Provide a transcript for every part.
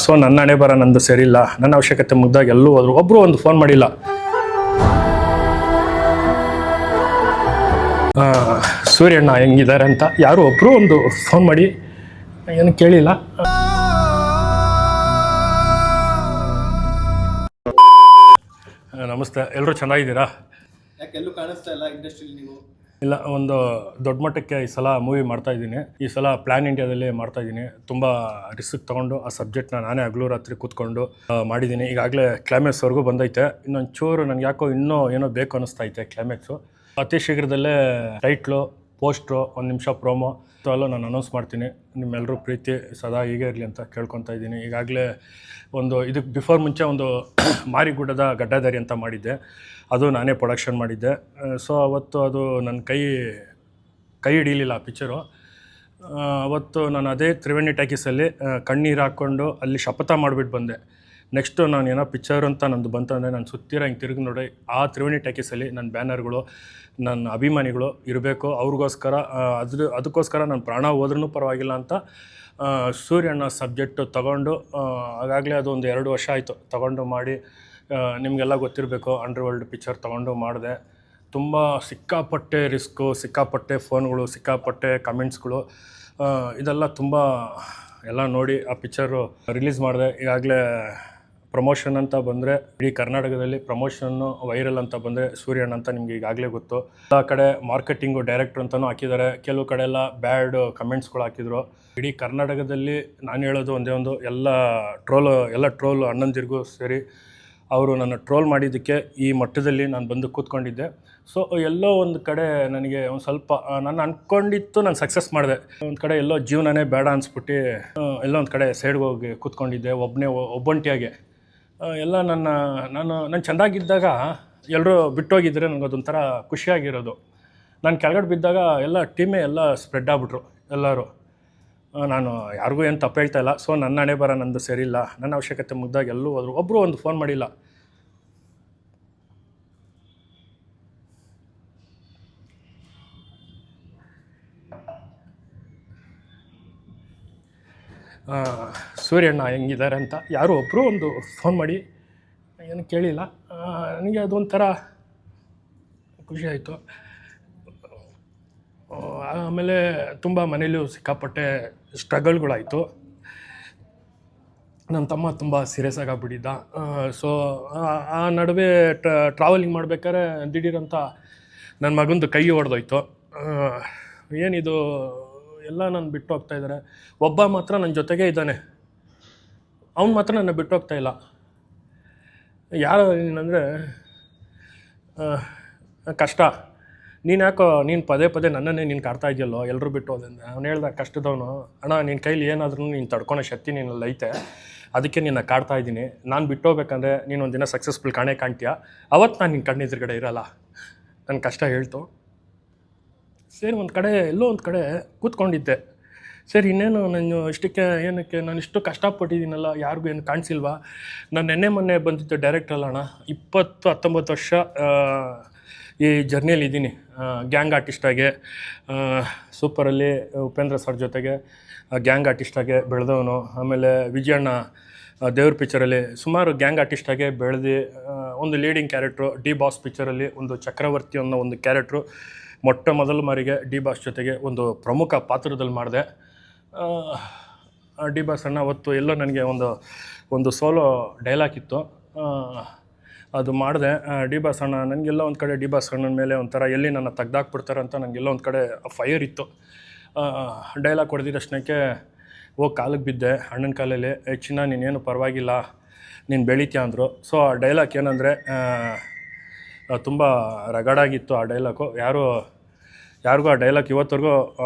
So ನನ್ನ ಹಣೆ ಬರ ನಂದು ಸರಿಯಿಲ್ಲ, ನನ್ನ ಅವಶ್ಯಕತೆ ಮುಗ್ದಾಗ ಎಲ್ಲೂ ಹೋದ್ರು ಒಬ್ಬರು ಒಂದು ಫೋನ್ ಮಾಡಿಲ್ಲ. ಸೂರ್ಯಣ್ಣ ಹೆಂಗಿದ್ದಾರೆ ಅಂತ ಯಾರು ಒಬ್ಬರು ಒಂದು ಫೋನ್ ಮಾಡಿ ಏನು ಕೇಳಿಲ್ಲ. ನಮಸ್ತೆ, ಎಲ್ಲರೂ ಚೆನ್ನಾಗಿದ್ದೀರಾ? ಯಾಕೆಲ್ಲೂ ಕಾಣಿಸ್ತಾ ಇಲ್ಲ ಇಂಡಸ್ಟ್ರಿಯಲ್ಲಿ ನೀವು? ಇಲ್ಲ, ಒಂದು ದೊಡ್ಡ ಮಟ್ಟಕ್ಕೆ ಈ ಸಲ ಮೂವಿ ಮಾಡ್ತಾಯಿದ್ದೀನಿ. ಈ ಸಲ ಪ್ಲ್ಯಾನ್ ಇಂಡಿಯಾದಲ್ಲಿ ಮಾಡ್ತಾಯಿದ್ದೀನಿ. ತುಂಬ ರಿಸ್ಕ್ ತೊಗೊಂಡು ಆ ಸಬ್ಜೆಕ್ಟ್ನ ನಾನೇ ಹಗಲು ರಾತ್ರಿ ಕೂತ್ಕೊಂಡು ಮಾಡಿದ್ದೀನಿ. ಈಗಾಗಲೇ ಕ್ಲೈಮ್ಯಾಕ್ಸ್ವರೆಗೂ ಬಂದೈತೆ. ಇನ್ನೊಂದು ಚೂರು ನನಗೆ ಯಾಕೋ ಇನ್ನೂ ಏನೋ ಬೇಕು ಅನ್ನಿಸ್ತೈತೆ ಕ್ಲೈಮ್ಯಾಕ್ಸು. ಅತಿ ಶೀಘ್ರದಲ್ಲೇ ಟೈಟ್ಲು, ಪೋಸ್ಟ್ರು, 1 ನಿಮಿಷ ಪ್ರೋಮೋ ಎಲ್ಲ ನಾನು ಅನೌನ್ಸ್ ಮಾಡ್ತೀನಿ. ನಿಮ್ಮೆಲ್ಲರೂ ಪ್ರೀತಿ ಸದಾ ಹೀಗೆ ಇರಲಿ ಅಂತ ಕೇಳ್ಕೊತಾ ಇದ್ದೀನಿ. ಈಗಾಗಲೇ ಒಂದು ಇದಕ್ಕೆ ಬಿಫೋರ್ ಮುಂಚೆ ಒಂದು ಮಾರಿಗುಡ್ಡದ ಗಡ್ಡಧಾರಿ ಅಂತ ಮಾಡಿದ್ದೆ, ಅದು ನಾನೇ ಪ್ರೊಡಕ್ಷನ್ ಮಾಡಿದ್ದೆ. ಸೊ ಅವತ್ತು ಅದು ನನ್ನ ಕೈ ಹಿಡೀಲಿಲ್ಲ ಆ ಪಿಕ್ಚರು. ಅವತ್ತು ನಾನು ಅದೇ ತ್ರಿವೇಣಿ ಟಾಕೀಸಲ್ಲಿ ಕಣ್ಣೀರು ಹಾಕ್ಕೊಂಡು ಅಲ್ಲಿ ಶಪಥ ಮಾಡಿಬಿಟ್ಟು ಬಂದೆ. ನೆಕ್ಸ್ಟು ನಾನು ಏನೋ ಪಿಕ್ಚರ್ ಅಂತ ನಂದು ಬಂತಂದರೆ ನಾನು ಸುತ್ತಿರ ಹಿಂಗೆ ತಿರುಗಿ ನೋಡಿ ಆ ತ್ರಿವೇಣಿ ಟಾಕೀಸಲ್ಲಿ ನನ್ನ ಬ್ಯಾನರ್ಗಳು, ನನ್ನ ಅಭಿಮಾನಿಗಳು ಇರಬೇಕು. ಅವ್ರಿಗೋಸ್ಕರ ಅದಕ್ಕೋಸ್ಕರ ನಾನು ಪ್ರಾಣ ಹೋದ್ರೂ ಪರವಾಗಿಲ್ಲ ಅಂತ ಸೂರ್ಯಣ್ಣ ಸಬ್ಜೆಕ್ಟು ತೊಗೊಂಡು ಆಗಾಗಲೇ ಅದು ಒಂದು 2 ವರ್ಷ ಆಯಿತು ತೊಗೊಂಡು ಮಾಡಿ. ನಿಮಗೆಲ್ಲ ಗೊತ್ತಿರಬೇಕು, ಅಂಡರ್ವರ್ಲ್ಡ್ ಪಿಕ್ಚರ್ ತೊಗೊಂಡು ಮಾಡಿದೆ. ತುಂಬ ಸಿಕ್ಕಾಪಟ್ಟೆ ರಿಸ್ಕು, ಸಿಕ್ಕಾಪಟ್ಟೆ ಫೋನ್ಗಳು, ಸಿಕ್ಕಾಪಟ್ಟೆ ಕಮೆಂಟ್ಸ್ಗಳು, ಇದೆಲ್ಲ ತುಂಬ ಎಲ್ಲ ನೋಡಿ ಆ ಪಿಕ್ಚರು ರಿಲೀಸ್ ಮಾಡಿದೆ. ಈಗಾಗಲೇ ಪ್ರಮೋಷನ್ ಅಂತ ಬಂದರೆ ಇಡೀ ಕರ್ನಾಟಕದಲ್ಲಿ ಪ್ರಮೋಷನ್ನು ವೈರಲ್ ಅಂತ ಬಂದರೆ ಸೂರ್ಯಣ್ಣ ಅಂತ ನಿಮಗೆ ಈಗಾಗಲೇ ಗೊತ್ತು. ಎಲ್ಲ ಕಡೆ ಮಾರ್ಕೆಟಿಂಗು ಡೈರೆಕ್ಟ್ರ್ ಅಂತಲೂ ಹಾಕಿದ್ದಾರೆ, ಕೆಲವು ಕಡೆ ಎಲ್ಲ ಬ್ಯಾಡ್ ಕಮೆಂಟ್ಸ್ಗಳು ಹಾಕಿದ್ರು. ಇಡೀ ಕರ್ನಾಟಕದಲ್ಲಿ ನಾನು ಹೇಳೋದು ಒಂದೇ ಒಂದು, ಎಲ್ಲ ಟ್ರೋಲು ಅಣ್ಣಂದಿರಿಗೂ ಸೇರಿ ಅವರು ನನ್ನ ಟ್ರೋಲ್ ಮಾಡಿದ್ದಕ್ಕೆ ಈ ಮಟ್ಟದಲ್ಲಿ ನಾನು ಬಂದು ಕೂತ್ಕೊಂಡಿದ್ದೆ. ಸೊ ಎಲ್ಲೋ ಒಂದು ಕಡೆ ನನಗೆ ಒಂದು ಸ್ವಲ್ಪ ನಾನು ಅಂದ್ಕೊಂಡಿತ್ತು ನಾನು ಸಕ್ಸಸ್ ಮಾಡಿದೆ. ಒಂದು ಕಡೆ ಎಲ್ಲೋ ಜೀವನನೇ ಬೇಡ ಅನಿಸ್ಬಿಟ್ಟು ಎಲ್ಲೋ ಒಂದು ಕಡೆ ಸೈಡ್ಗೆ ಹೋಗಿ ಕೂತ್ಕೊಂಡಿದ್ದೆ ಒಬ್ಬಂಟಿಯಾಗೆ. ಎಲ್ಲ ನಾನು ಚೆಂದಾಗಿದ್ದಾಗ ಎಲ್ಲರೂ ಬಿಟ್ಟೋಗಿದ್ದರೆ ನನಗದೊಂಥರ ಖುಷಿಯಾಗಿರೋದು. ನಾನು ಕೆಳಗಡೆ ಬಿದ್ದಾಗ ಎಲ್ಲ ಟೀಮೇ ಎಲ್ಲ ಸ್ಪ್ರೆಡ್ ಆಗಿಬಿಟ್ರು ಎಲ್ಲರೂ. ನಾನು ಯಾರಿಗೂ ಏನು ತಪ್ಪು ಹೇಳ್ತಾ ಇಲ್ಲ. ಸೊ ನನ್ನ ಹಣೆ ಬರ ನಂದು ಸರಿಯಿಲ್ಲ, ನನ್ನ ಅವಶ್ಯಕತೆ ಮುಗ್ದಾಗ ಎಲ್ಲೂ ಹೋದ್ರು ಒಬ್ಬರು ಒಂದು ಫೋನ್ ಮಾಡಿಲ್ಲ. ಸೂರ್ಯಣ್ಣ ಹೆಂಗಿದ್ದಾರೆ ಅಂತ ಯಾರು ಒಬ್ಬರು ಒಂದು ಫೋನ್ ಮಾಡಿ ಏನು ಕೇಳಿಲ್ಲ. ನನಗೆ ಅದೊಂಥರ ಖುಷಿ ಆಯಿತು. ಆಮೇಲೆ ತುಂಬ ಮನೇಲೂ ಸಿಕ್ಕಾಪಟ್ಟೆ ಸ್ಟ್ರಗಲ್ಗಳಾಯಿತು. ನನ್ನ ತಮ್ಮ ತುಂಬ ಸೀರಿಯಸ್ ಆಗಿಬಿಟ್ಟಿದ್ದ. ಸೊ ಆ ನಡುವೆ ಟ್ರಾವೆಲಿಂಗ್ ಮಾಡ್ಬೇಕಾದ್ರೆ ದಿಢೀರಂತ ನನ್ನ ಮಗಂದು ಕೈ ಹೊಡೆದೋಯ್ತು. ಏನಿದು ಎಲ್ಲ ನಾನು ಬಿಟ್ಟು ಹೋಗ್ತಾಯಿದ್ದಾರೆ, ಒಬ್ಬ ಮಾತ್ರ ನನ್ನ ಜೊತೆಗೇ ಇದ್ದಾನೆ, ಅವ್ನು ಮಾತ್ರ ನನ್ನ ಬಿಟ್ಟು ಹೋಗ್ತಾಯಿಲ್ಲ. ಯಾರು ಏನಂದರೆ ಕಷ್ಟ, ನೀನು ಪದೇ ನನ್ನನ್ನೇ ನೀನು ಕಾಡ್ತಾ ಇದೆಯಲ್ಲೋ ಎಲ್ಲರೂ ಬಿಟ್ಟು ಹೋದೆ. ಅವ್ನು ಹೇಳ್ದ ಕಷ್ಟದವನು, ಅಣ್ಣ ನಿನ್ನ ಕೈಲಿ ಏನಾದ್ರೂ ನೀನು ತಡ್ಕೊಳೋ ಶಕ್ತಿ ನಿನ್ನಲ್ಲಿ ಐತೆ, ಅದಕ್ಕೆ ನಿನ್ನ ಕಾಡ್ತಾ ಇದ್ದೀನಿ. ನಾನು ಬಿಟ್ಟು ಹೋಗ್ಬೇಕಂದ್ರೆ ನೀನು ಒಂದು ದಿನ ಸಕ್ಸಸ್ಫುಲ್ ಕಾಣ್ತೀಯ, ಅವತ್ತು ನಾನು ನಿನ್ನ ಕಣ್ಣೆದುರುಗಡೆ ಇರೋಲ್ಲ. ನನ್ನ ಕಷ್ಟ ಹೇಳ್ತು. ಸರಿ, ಎಲ್ಲೋ ಒಂದು ಕಡೆ ಕೂತ್ಕೊಂಡಿದ್ದೆ. ಸರಿ, ಇನ್ನೇನು ನಾನು ಏನಕ್ಕೆ ನಾನು ಇಷ್ಟು ಕಷ್ಟಪಟ್ಟಿದ್ದೀನಲ್ಲ, ಯಾರಿಗೂ ಏನು ಕಾಣಿಸಿಲ್ವಾ? ನಾನು ಮೊನ್ನೆ ಬಂದಿದ್ದು ಡೈರೆಕ್ಟ್ರಲ್ಲ ಅಣ್ಣ, 19 ವರ್ಷ ಈ ಜರ್ನಿಯಲ್ಲಿ ಇದ್ದೀನಿ. ಗ್ಯಾಂಗ್ ಆರ್ಟಿಸ್ಟಾಗೆ ಸೂಪರಲ್ಲಿ ಉಪೇಂದ್ರ ಸರ್ ಜೊತೆಗೆ ಗ್ಯಾಂಗ್ ಆರ್ಟಿಸ್ಟಾಗೆ ಬೆಳೆದವನು. ಆಮೇಲೆ ವಿಜಯಣ್ಣ ದೇವ್ರ ಪಿಕ್ಚರಲ್ಲಿ ಸುಮಾರು ಗ್ಯಾಂಗ್ ಆರ್ಟಿಸ್ಟಾಗೆ ಬೆಳೆದು ಒಂದು ಲೀಡಿಂಗ್ ಕ್ಯಾರೆಕ್ಟ್ರು ಡಿ ಬಾಸ್ ಪಿಕ್ಚರಲ್ಲಿ ಒಂದು ಚಕ್ರವರ್ತಿ ಅನ್ನೋ ಒಂದು ಕ್ಯಾರೆಕ್ಟ್ರು ಮೊಟ್ಟ ಮೊದಲ ಮಾರಿಗೆ ಡಿ ಬಾಸ್ ಜೊತೆಗೆ ಒಂದು ಪ್ರಮುಖ ಪಾತ್ರದಲ್ಲಿ ಮಾಡಿದೆ. ಡಿ ಬಾಸ್ ಅಣ್ಣ ಅವತ್ತು ಎಲ್ಲೋ ನನಗೆ ಒಂದು ಸೋಲೋ ಡೈಲಾಗ್ ಇತ್ತು, ಅದು ಮಾಡಿದೆ. ಡಿ ಬಾಸ್ ಅಣ್ಣ ನನಗೆಲ್ಲ ಒಂದು ಕಡೆ ಡಿ ಬಾಸ್ ಅಣ್ಣನ ಮೇಲೆ ಒಂಥರ ಎಲ್ಲಿ ನನ್ನ ತೆಗ್ದಾಕ್ಬಿಡ್ತಾರೆ ಅಂತ ನನಗೆಲ್ಲ ಒಂದು ಕಡೆ ಫೈರ್ ಇತ್ತು. ಡೈಲಾಗ್ ಹೊಡೆದಿದ್ದಷ್ಟಕ್ಕೆ ಹೋಗಿ ಕಾಲಿಗೆ ಬಿದ್ದೆ, ಅಣ್ಣನ ಕಾಲಲ್ಲಿ. ಚಿನ್ನ ನೀನೇನು ಪರವಾಗಿಲ್ಲ, ನೀನು ಬೆಳಿತೀಯ ಅಂದರು. ಸೊ ಆ ಡೈಲಾಗ್ ಏನಂದರೆ ತುಂಬ ರಗಡಾಗಿತ್ತು ಆ ಡೈಲಾಗು. ಯಾರಿಗೂ ಆ ಡೈಲಾಗ್ ಇವತ್ತರೆಗೂ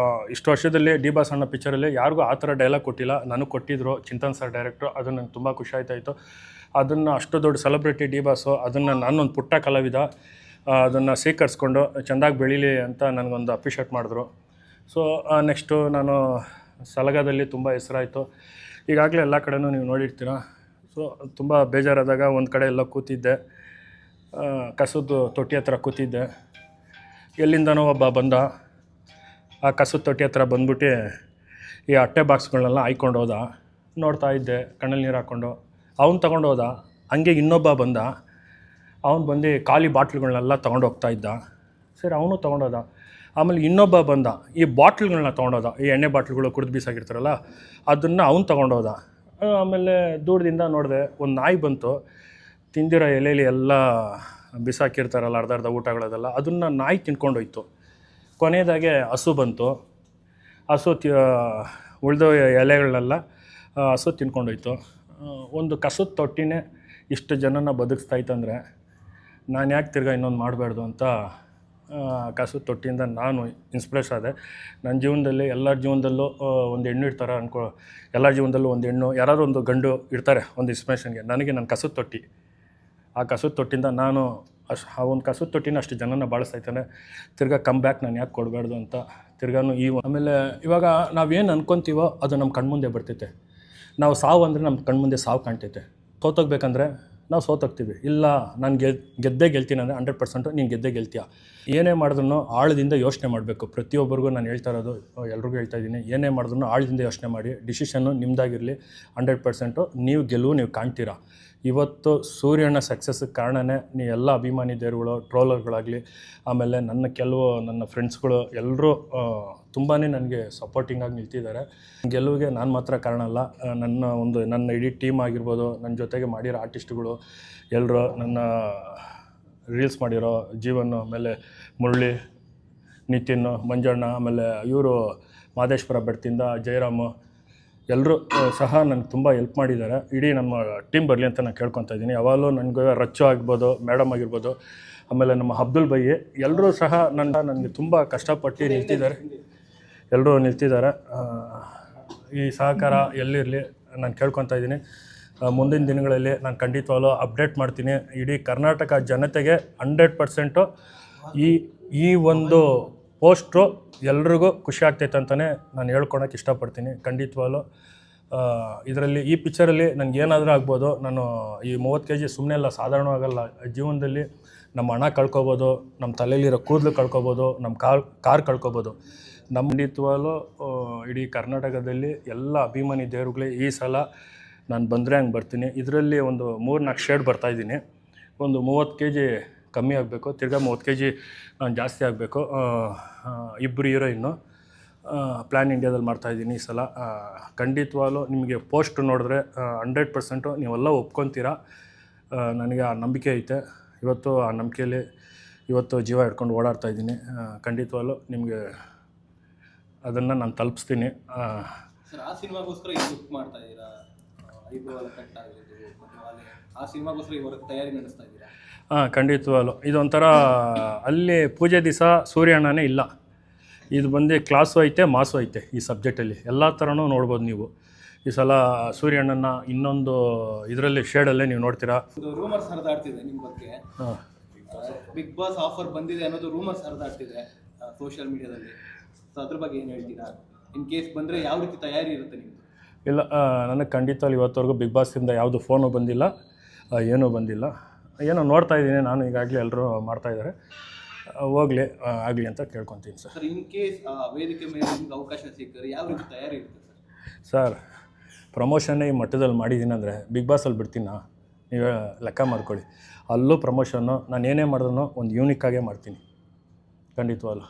ಇಷ್ಟು ವರ್ಷದಲ್ಲಿ ಡಿ ಬಾಸ್ ಅಣ್ಣ ಪಿಕ್ಚರಲ್ಲಿ ಯಾರಿಗೂ ಆ ಥರ ಡೈಲಾಗ್ ಕೊಟ್ಟಿಲ್ಲ. ನನಗೆ ಕೊಟ್ಟಿದ್ದರು ಚಿಂತನ್ ಸರ್ ಡೈರೆಕ್ಟ್ರು. ಅದು ನನಗೆ ತುಂಬ ಖುಷಿ ಆಯ್ತಾಯಿತ್ತು. ಅದನ್ನು ಅಷ್ಟು ದೊಡ್ಡ ಸೆಲೆಬ್ರಿಟಿ ಡಿ ಬಾಸು ಅದನ್ನು ನಾನೊಂದು ಪುಟ್ಟ ಕಲಾವಿದ ಅದನ್ನು ಸ್ವೀಕರಿಸ್ಕೊಂಡು ಚೆಂದಾಗಿ ಬೆಳೀಲಿ ಅಂತ ನನಗೊಂದು ಅಪ್ರಿಷಿಯೇಟ್ ಮಾಡಿದ್ರು. ಸೊ ನೆಕ್ಸ್ಟು ನಾನು ಸಲಗದಲ್ಲಿ ತುಂಬ ಹೆಸರಾಯಿತು. ಈಗಾಗಲೇ ಎಲ್ಲ ಕಡೆನೂ ನೀವು ನೋಡಿರ್ತೀರ. ಸೊ ತುಂಬ ಬೇಜಾರಾದಾಗ ಒಂದು ಕಡೆ ಎಲ್ಲ ಕೂತಿದ್ದೆ, ಕಸದ ತೊಟ್ಟಿ ಹತ್ರ ಕೂತಿದ್ದೆ. ಎಲ್ಲಿಂದನೋ ಒಬ್ಬ ಬಂದ, ಆ ಕಸದ ತೊಟ್ಟಿ ಹತ್ರ ಬಂದ್ಬಿಟ್ಟು ಈ ಅಟ್ಟೆ ಬಾಕ್ಸ್ಗಳನ್ನೆಲ್ಲ ಹಾಯ್ಕೊಂಡು ಹೋದ. ನೋಡ್ತಾ ಇದ್ದೆ ಕಣ್ಣಲ್ಲಿ ನೀರು ಹಾಕ್ಕೊಂಡು. ಅವ್ನು ತೊಗೊಂಡು ಹೋದ. ಹಂಗೆ ಇನ್ನೊಬ್ಬ ಬಂದ. ಅವ್ನು ಬಂದು ಖಾಲಿ ಬಾಟ್ಲುಗಳನ್ನೆಲ್ಲ ತೊಗೊಂಡು ಹೋಗ್ತಾ ಇದ್ದ. ಸರಿ ಅವನು ತೊಗೊಂಡೋದ. ಆಮೇಲೆ ಇನ್ನೊಬ್ಬ ಬಂದ, ಈ ಬಾಟ್ಲುಗಳನ್ನ ತೊಗೊಂಡೋದ, ಈ ಎಣ್ಣೆ ಬಾಟ್ಲುಗಳು ಕುಡಿದು ಬೀಸಾಗಿರ್ತಾರಲ್ಲ ಅದನ್ನು ಅವ್ನು ತೊಗೊಂಡೋದ. ಆಮೇಲೆ ದೂರದಿಂದ ನೋಡಿದೆ, ಒಂದು ನಾಯಿ ಬಂತು, ತಿಂದಿರೋ ಎಲೆಯಲ್ಲಿ ಎಲ್ಲ ಬಿಸಾಕಿರ್ತಾರಲ್ಲ ಅರ್ಧ ಊಟಗಳದೆಲ್ಲ, ಅದನ್ನು ನಾಯಿ ತಿನ್ಕೊಂಡೋಯ್ತು. ಕೊನೆಯದಾಗೆ ಹಸು ಬಂತು. ಹಸು ಉಳಿದ ಎಲೆಗಳನ್ನೆಲ್ಲ ಹಸು ತಿನ್ಕೊಂಡೋಯ್ತು. ಒಂದು ಕಸದ ತೊಟ್ಟಿನೇ ಇಷ್ಟು ಜನನ ಬದುಕಿಸ್ತಾಯಿತ್ತಂದರೆ ನಾನು ಯಾಕೆ ತಿರ್ಗಾ ಇನ್ನೊಂದು ಮಾಡಬಾರ್ದು ಅಂತ ಕಸದ ತೊಟ್ಟಿಯಿಂದ ನಾನು ಇನ್ಸ್ಪಿರೇಷನ್ ಆದೆ. ನನ್ನ ಜೀವನದಲ್ಲಿ ಎಲ್ಲರ ಜೀವನದಲ್ಲೂ ಒಂದು ಹೆಣ್ಣು ಇರ್ತಾರೆ ಎಲ್ಲರ ಜೀವನದಲ್ಲೂ ಒಂದು ಹೆಣ್ಣು, ಯಾರಾದರೂ ಒಂದು ಗಂಡು ಇರ್ತಾರೆ ಒಂದು ಇನ್ಸ್ಪಿರೇಷನ್ಗೆ. ನನಗೆ ನನ್ನ ಕಸದ ತೊಟ್ಟಿ, ಆ ಕಸದ ತೊಟ್ಟಿಯಿಂದ ನಾನು ಆ ಒಂದು ಕಸದ ತೊಟ್ಟಿನ ಅಷ್ಟು ಜನನ ಬಾಳಿಸ್ತಾಯಿದ್ದಾನೆ. ತಿರ್ಗಾ ಕಮ್ ಬ್ಯಾಕ್ ನಾನು ಯಾಕೆ ಕೊಡಬಾರ್ದು ಅಂತ ತಿರ್ಗಾನು ಆಮೇಲೆ ಇವಾಗ ನಾವೇನು ಅನ್ಕೊತೀವೋ ಅದು ನಮ್ಮ ಕಣ್ಮುಂದೆ ಬರ್ತೈತೆ. ನಾವು ಸಾವು ಅಂದರೆ ನಮ್ಮ ಕಣ್ಮುಂದೆ ಸಾವು ಕಾಣ್ತೈತೆ. ಸೋತೋಗ್ಬೇಕಂದ್ರೆ ನಾವು ಸೋತೋಗ್ತೀವಿ. ಇಲ್ಲ ನಾನು ಗೆದ್ದೇ ಗೆಲ್ತೀನಿ ಅಂದರೆ 100% ನೀನು ಗೆದ್ದೇ ಗೆಲ್ತೀಯ. ಏನೇ ಮಾಡಿದ್ರೂ ಆಳದಿಂದ ಯೋಚನೆ ಮಾಡಬೇಕು. ಪ್ರತಿಯೊಬ್ಬರಿಗೂ ನಾನು ಹೇಳ್ತಾ ಇರೋದು, ಎಲ್ರಿಗೂ ಹೇಳ್ತಾ ಇದ್ದೀನಿ, ಏನೇ ಮಾಡಿದ್ರೂ ಆಳದಿಂದ ಯೋಚನೆ ಮಾಡಿ. ಡಿಸಿಷನ್ನು ನಿಮ್ಮದಾಗಿರಲಿ. 100% ನೀವು ಗೆಲುವು ನೀವು ಕಾಣ್ತೀರಾ. ಇವತ್ತು ಸೂರ್ಯನ ಸಕ್ಸಸ್ಗೆ ಕಾರಣನೇ ಎಲ್ಲ ಅಭಿಮಾನಿ ದೇವರುಗಳು, ಟ್ರೋಲರ್ಗಳಾಗಲಿ, ಆಮೇಲೆ ನನ್ನ ಫ್ರೆಂಡ್ಸ್ಗಳು ಎಲ್ಲರೂ ತುಂಬಾ ನನಗೆ ಸಪೋರ್ಟಿಂಗಾಗಿ ನಿಲ್ತಿದ್ದಾರೆ. ಗೆಲುವಿಗೆ ನಾನು ಮಾತ್ರ ಕಾರಣ ಅಲ್ಲ, ನನ್ನ ಇಡೀ ಟೀಮ್ ಆಗಿರ್ಬೋದು, ನನ್ನ ಜೊತೆಗೆ ಮಾಡಿರೋ ಆರ್ಟಿಸ್ಟ್ಗಳು ಎಲ್ಲರೂ, ನನ್ನ ರೀಲ್ಸ್ ಮಾಡಿರೋ ಜೀವನ್, ಆಮೇಲೆ ಮುರಳಿ, ನಿತಿನ್, ಮಂಜಣ್ಣ, ಆಮೇಲೆ ಇವರು ಮಾದೇಶ್ವರ ಬೆಡ್ತಿಂದ ಜಯರಾಮು, ಎಲ್ಲರೂ ಸಹ ನನಗೆ ತುಂಬ ಹೆಲ್ಪ್ ಮಾಡಿದ್ದಾರೆ. ಇಡೀ ನಮ್ಮ ಟೀಮ್ ಬರಲಿ ಅಂತ ನಾನು ಕೇಳ್ಕೊತಾ ಇದ್ದೀನಿ. ಯಾವಾಗಲೂ ನನಗೆ ರಚ್ಚು ಆಗ್ಬೋದು, ಮೇಡಮ್ ಆಗಿರ್ಬೋದು, ಆಮೇಲೆ ನಮ್ಮ ಅಬ್ದುಲ್ ಬೈ, ಎಲ್ಲರೂ ಸಹ ನನಗೆ ತುಂಬ ಕಷ್ಟಪಟ್ಟು ಎಲ್ಲರೂ ನಿಲ್ತಿದ್ದಾರೆ. ಈ ಸಹಕಾರ ಎಲ್ಲಿರಲಿ ನಾನು ಕೇಳ್ಕೊತಾ ಇದ್ದೀನಿ. ಮುಂದಿನ ದಿನಗಳಲ್ಲಿ ನಾನು ಖಂಡಿತವಾಗ್ಲೂ ಅಪ್ಡೇಟ್ ಮಾಡ್ತೀನಿ. ಇಡೀ ಕರ್ನಾಟಕ ಜನತೆಗೆ 100% ಈ ಒಂದು ಪೋಸ್ಟ್ರು ಎಲ್ರಿಗೂ ಖುಷಿ ಆಗ್ತೈತೆ ಅಂತಲೇ ನಾನು ಹೇಳ್ಕೊಳಕ್ಕೆ ಇಷ್ಟಪಡ್ತೀನಿ. ಖಂಡಿತವಾಗ್ಲೂ ಇದರಲ್ಲಿ ಈ ಪಿಕ್ಚರಲ್ಲಿ ನನಗೇನಾದರೂ ಆಗ್ಬೋದು. ನಾನು ಈ 30 kg ಸುಮ್ಮನೆ ಎಲ್ಲ ಸಾಧಾರಣವಾಗಲ್ಲ. ಜೀವನದಲ್ಲಿ ನಮ್ಮ ಹಣ ಕಳ್ಕೊಬೋದು, ನಮ್ಮ ತಲೆಯಲ್ಲಿರೋ ಕೂದಲು ಕಳ್ಕೊಬೋದು, ನಮ್ಮ ಕಾರ್ ಕಳ್ಕೊಬೋದು. ಖಂಡಿತವಾಗ್ಲೂ ಇಡೀ ಕರ್ನಾಟಕದಲ್ಲಿ ಎಲ್ಲ ಅಭಿಮಾನಿ ದೇವರುಗಳೇ ಈ ಸಲ ನಾನು ಬಂದರೆ ಹಂಗೆ ಬರ್ತೀನಿ. ಇದರಲ್ಲಿ ಒಂದು 3-4 ಶೇಡ್ ಬರ್ತಾಯಿದ್ದೀನಿ. ಒಂದು 30 kg ಕಮ್ಮಿ ಆಗಬೇಕು, ತಿರ್ಗಾ 30 kg ನಾನು ಜಾಸ್ತಿ ಆಗಬೇಕು. ಇಬ್ಬರು ಹೀರೋಯಿನ್ನು ಪ್ಲ್ಯಾನ್ ಇಂಡಿಯಾದಲ್ಲಿ ಮಾಡ್ತಾಯಿದ್ದೀನಿ ಈ ಸಲ. ಖಂಡಿತವಾಗ್ಲೂ ನಿಮಗೆ ಪೋಸ್ಟ್ ನೋಡಿದ್ರೆ 100% ನೀವೆಲ್ಲ ಒಪ್ಕೊತೀರಾ. ನನಗೆ ಆ ನಂಬಿಕೆ ಐತೆ. ಇವತ್ತು ಆ ನಂಬಿಕೆಯಲ್ಲಿ ಜೀವ ಹಿಡ್ಕೊಂಡು ಓಡಾಡ್ತಾಯಿದ್ದೀನಿ. ಖಂಡಿತವಾಗ್ಲೂ ನಿಮಗೆ ಅದನ್ನು ನಾನು ತಲುಪಿಸ್ತೀನಿ. ಸರ್, ಆ ಸಿನಿಮಾಗೋಸ್ಕರ ಬುಕ್ ಮಾಡ್ತಾ ಇದ್ದೀರಾ? ಆ ಸಿನಿಮಾಗೋಸ್ಕರ ಇವಾಗ ತಯಾರಿ ನಡೆಸ್ತಾ ಇದ್ದೀರಾ? ಖಂಡಿತವಾಗ್ಲೂ ಇದೊಂಥರ ಅಲ್ಲಿ ಪೂಜೆ ದಿವಸ ಸೂರ್ಯಣ್ಣನೇ ಇಲ್ಲ. ಇದು ಬಂದು ಕ್ಲಾಸು ಐತೆ, ಮಾಸು ಐತೆ. ಈ ಸಬ್ಜೆಕ್ಟಲ್ಲಿ ಎಲ್ಲ ಥರನೂ ನೋಡ್ಬೋದು ನೀವು. ಈ ಸಲ ಸೂರ್ಯಣ್ಣನ ಇನ್ನೊಂದು ಇದರಲ್ಲಿ ಶೇಡಲ್ಲೇ ನೀವು ನೋಡ್ತೀರಾ. ರೂಮರ್ಸ್ ಹರಿದಾಡ್ತಿದೆ ನಿಮ್ಮ ಬಗ್ಗೆ. ಬಿಗ್ ಬಾಸ್ ಆಫರ್ ಬಂದಿದೆ ಅನ್ನೋದು ರೂಮರ್ಸ್ ಹರಿದಾಡ್ತಿದೆ ಸೋಷಿಯಲ್ ಮೀಡಿಯಾದಲ್ಲಿ. ಸೊ ಅದ್ರ ಬಗ್ಗೆ ಏನು ಹೇಳ್ತೀರಾ? ಇನ್ ಕೇಸ್ ಬಂದರೆ ಯಾವ ರೀತಿ ತಯಾರಿ ಇರುತ್ತೆ ನಿಮ್ಮದು? ಇಲ್ಲ, ನನಗೆ ಖಂಡಿತವಾಗಿ ಇವತ್ತವರೆಗೂ ಬಿಗ್ ಬಾಸಿಂದ ಯಾವುದು ಫೋನು ಬಂದಿಲ್ಲ, ಏನೂ ಬಂದಿಲ್ಲ. ಏನೋ ನೋಡ್ತಾ ಇದ್ದೀನಿ ನಾನು, ಈಗಾಗಲೇ ಎಲ್ಲರೂ ಮಾಡ್ತಾಯಿದ್ದಾರೆ. ಹೋಗಲಿ ಆಗಲಿ ಅಂತ ಕೇಳ್ಕೊತೀನಿ ಸರ್. ಸರ್, ಇನ್ ಕೇಸ್ ವೇದಿಕೆ ಮೇಲೆ ನಿಮ್ಗೆ ಅವಕಾಶ ಸಿಗ್ತಾರೆ, ಯಾವ ರೀತಿ ತಯಾರಿ ಇರುತ್ತೆ ಸರ್? ಪ್ರಮೋಷನ್ನೇ ಈ ಮಟ್ಟದಲ್ಲಿ ಮಾಡಿದ್ದೀನಿ ಅಂದರೆ ಬಿಗ್ ಬಾಸಲ್ಲಿ ಬಿಡ್ತೀನ? ನೀವು ಲೆಕ್ಕ ಮಾಡ್ಕೊಳ್ಳಿ. ಅಲ್ಲೂ ಪ್ರಮೋಷನ್ನು ನಾನು ಏನೇ ಮಾಡಿದ್ರೂ ಒಂದು ಯೂನಿಕ್ಕಾಗೇ ಮಾಡ್ತೀನಿ ಖಂಡಿತವಾಗ್ಲೂ.